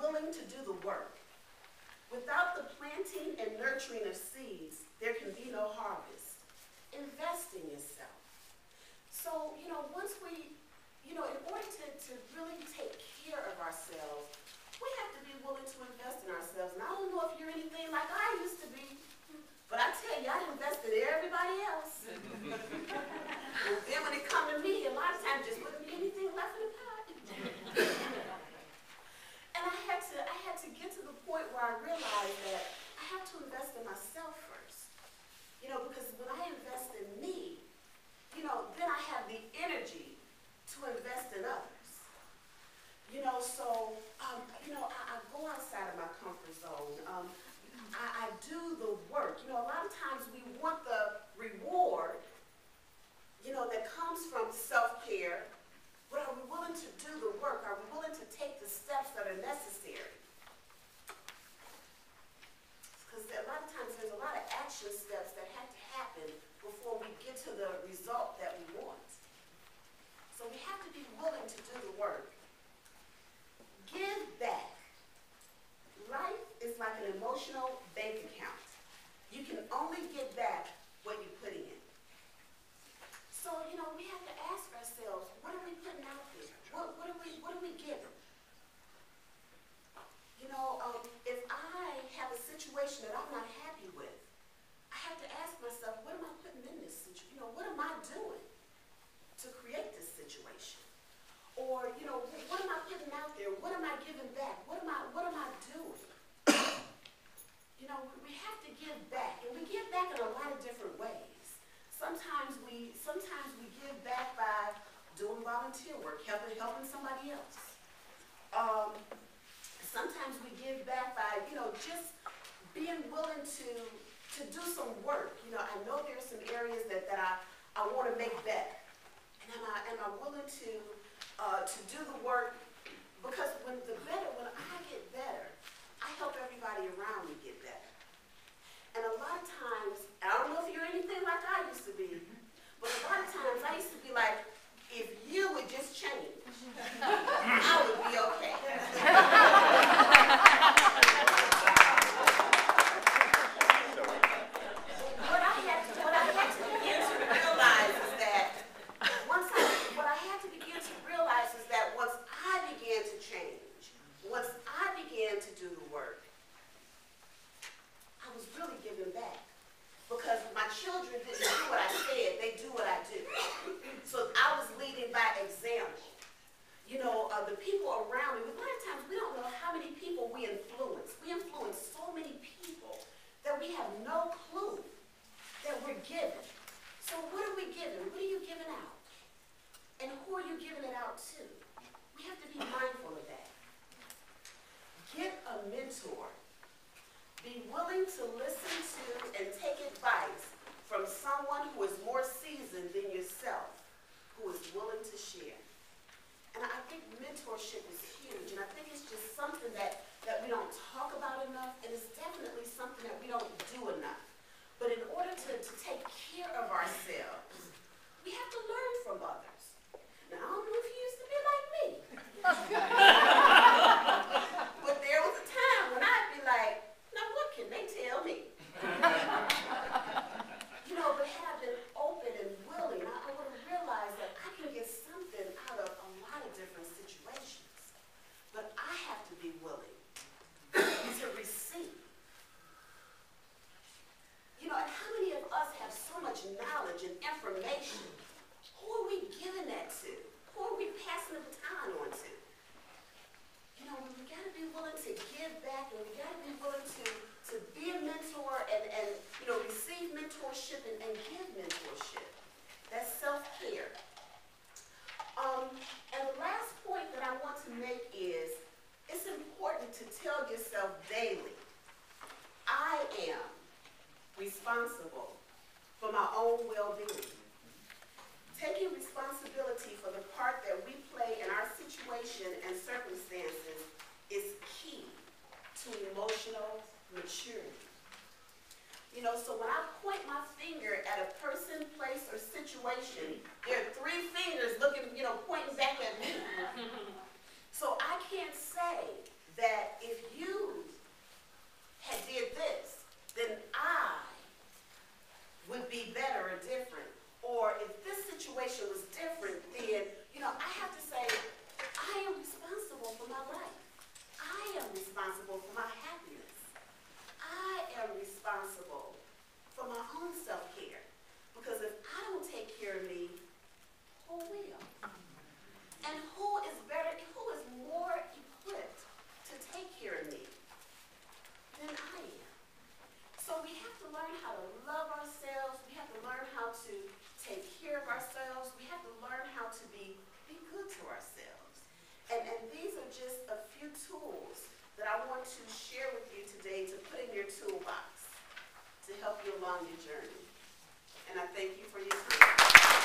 willing to do the work. Without the planting and nurturing of seeds, there can be no harvest. Invest in yourself. So, once we, in order to really take care of ourselves, we have to be willing to invest in ourselves. And I don't know if you're anything like I used to be, but I tell you, I invested in everybody else. And then when it come to me, a lot of times just wouldn't be anything left in the pot. And I had to get to the point where I realized that I have to invest in myself first. Because when I invest in me, then I have the energy to invest in others. So, I go outside of my comfort zone. I do the work. A lot of times we want the reward, that comes from self-care, but are we willing to do the work? Are we willing to take the steps that are necessary? Because a lot of times there's a lot of action steps that have to happen before we get to the result that we want. So we have to be willing to do the work. Give back. Life is like an emotional bank account. You can only get back what you put in. So, we have to ask ourselves, what are we putting out there? What are we giving? If I have a situation that I'm not happy with, I have to ask myself, what am I putting in this situation? What am I doing to create this situation? Or, what am I putting out there? What am I giving back? What am I doing? We have to give back, and we give back in a lot of different ways. Sometimes we give back by doing volunteer work, helping somebody else. Sometimes we give back by, just being willing to do some work. I know there's some areas that I want to make better. And am I willing to do the work? Because when I get better, I help everybody around me get better. And a lot of times, I don't know if you're anything like I used to be, but a lot of times I used to be like, if you would just change, I would be okay. What I had to begin to realize is that once I began to change, once I began to do the work, I was really giving back. Because my children didn't do what I said, they do what I do. So I was leading by example. The people around me, a lot of times we don't know how many people we influence. We influence so many people that we have no clue that we're giving. So what are we giving? What are you giving out? And who are you giving it out to? We have to be mindful of that. Get a mentor. Be willing to listen to and take advice from someone who is more seasoned than yourself, who is willing to share. And I think mentorship is huge, and I think it's just something that we don't talk about enough, and it's definitely something that we don't do enough. But in order to take care of ourselves, we have to learn from others. Now, I don't know if you used to be like me. But there was a time when I'd be like, now what can they tell me? But had I been open and willing, I would have realized that I can get something out of a lot of different situations. But I have to be willing to receive. And how many of us have so much knowledge and information? Who are we giving that to? Who are we passing the baton on to? We got to be willing to give back, and we got to be willing to be a mentor and receive mentorship and give mentorship. That's self-care. And the last point that I want to make is it's important to tell yourself daily, I am responsible for my own well-being. Taking responsibility for the part that we play in our situation and circumstances is key to emotional maturity. So when I point my finger at a person, place, or situation, there are three fingers looking, pointing back at me. So I can't say that that I want to share with you today to put in your toolbox to help you along your journey. And I thank you for your time.